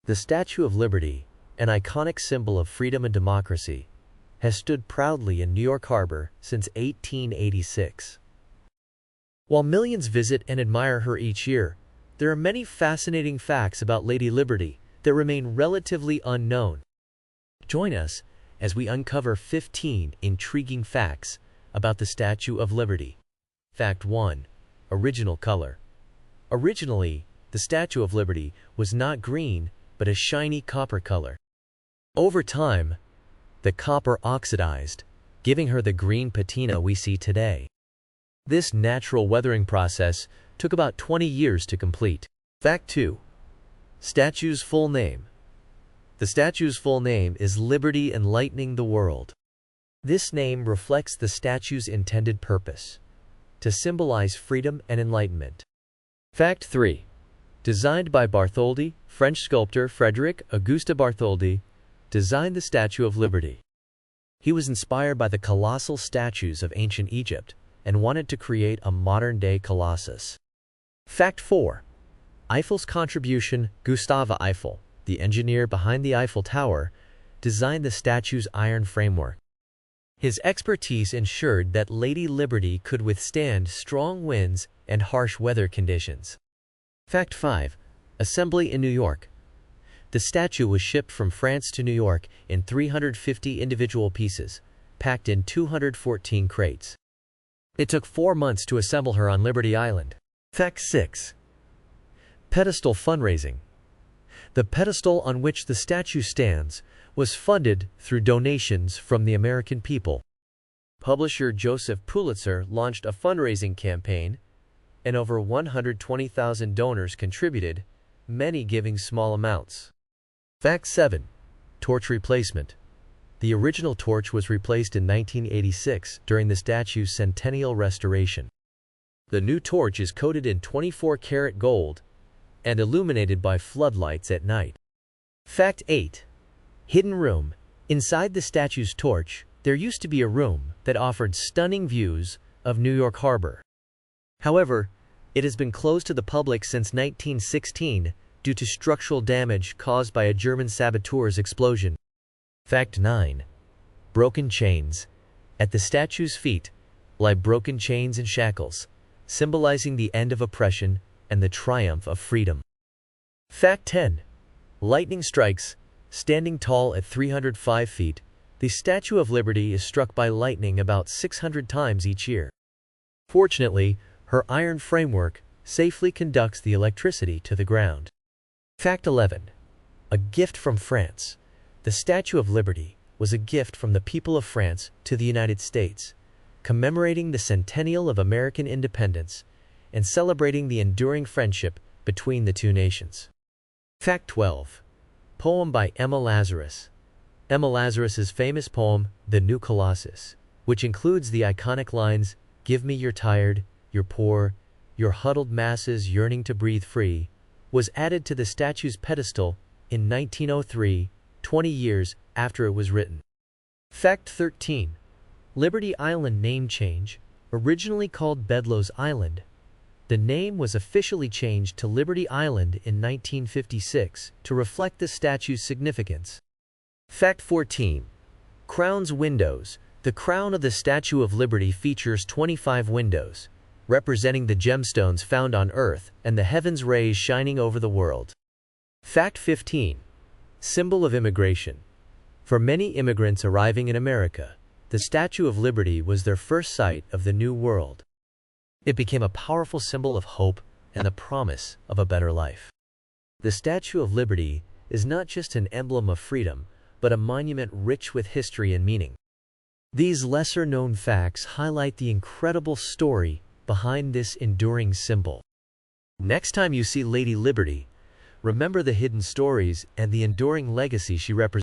The Statue of Liberty, an iconic symbol of freedom and democracy, has stood proudly in New York Harbor since 1886. While millions visit and admire her each year, there are many fascinating facts about Lady Liberty that remain relatively unknown. Join us as we uncover 15 intriguing facts about the Statue of Liberty. Fact 1. Original color. Originally, the Statue of Liberty was not green, but a shiny copper color. Over time, the copper oxidized, giving her the green patina we see today. This natural weathering process took about 20 years to complete. Fact 2. Statue's full name. The statue's full name is Liberty Enlightening the World. This name reflects the statue's intended purpose, to symbolize freedom and enlightenment. Fact 3. Designed by Bartholdi, French sculptor Frédéric Auguste Bartholdi designed the Statue of Liberty. He was inspired by the colossal statues of ancient Egypt and wanted to create a modern-day colossus. Fact 4. Eiffel's contribution. Gustave Eiffel, the engineer behind the Eiffel Tower, designed the statue's iron framework. His expertise ensured that Lady Liberty could withstand strong winds and harsh weather conditions. Fact 5. Assembly in New York. The statue was shipped from France to New York in 350 individual pieces, packed in 214 crates. It took 4 months to assemble her on Liberty Island. Fact 6. Pedestal fundraising. The pedestal on which the statue stands was funded through donations from the American people. Publisher Joseph Pulitzer launched a fundraising campaign, and over 120,000 donors contributed, many giving small amounts. Fact 7. Torch replacement. The original torch was replaced in 1986 during the statue's centennial restoration. The new torch is coated in 24-karat gold and illuminated by floodlights at night. Fact 8. Hidden room. Inside the statue's torch, there used to be a room that offered stunning views of New York Harbor. However, it has been closed to the public since 1916 due to structural damage caused by a German saboteur's explosion. Fact 9. Broken chains. At the statue's feet lie broken chains and shackles, symbolizing the end of oppression and the triumph of freedom. Fact 10. Lightning strikes. Standing tall at 305 feet, the Statue of Liberty is struck by lightning about 600 times each year. Fortunately, her iron framework safely conducts the electricity to the ground. Fact 11. A gift from France. The Statue of Liberty was a gift from the people of France to the United States, commemorating the centennial of American independence and celebrating the enduring friendship between the two nations. Fact 12. Poem by Emma Lazarus. Emma Lazarus's famous poem, The New Colossus, which includes the iconic lines, "Give me your tired, your poor, your huddled masses yearning to breathe free," was added to the statue's pedestal in 1903, 20 years after it was written. Fact 13. Liberty Island name change. Originally called Bedloe's Island, the name was officially changed to Liberty Island in 1956 to reflect the statue's significance. Fact 14. Crown's windows. The crown of the Statue of Liberty features 25 windows, representing the gemstones found on Earth and the heavens' rays shining over the world. Fact 15. Symbol of immigration. For many immigrants arriving in America, the Statue of Liberty was their first sight of the New World. It became a powerful symbol of hope and the promise of a better life. The Statue of Liberty is not just an emblem of freedom, but a monument rich with history and meaning. These lesser-known facts highlight the incredible story behind this enduring symbol. Next time you see Lady Liberty, remember the hidden stories and the enduring legacy she represents.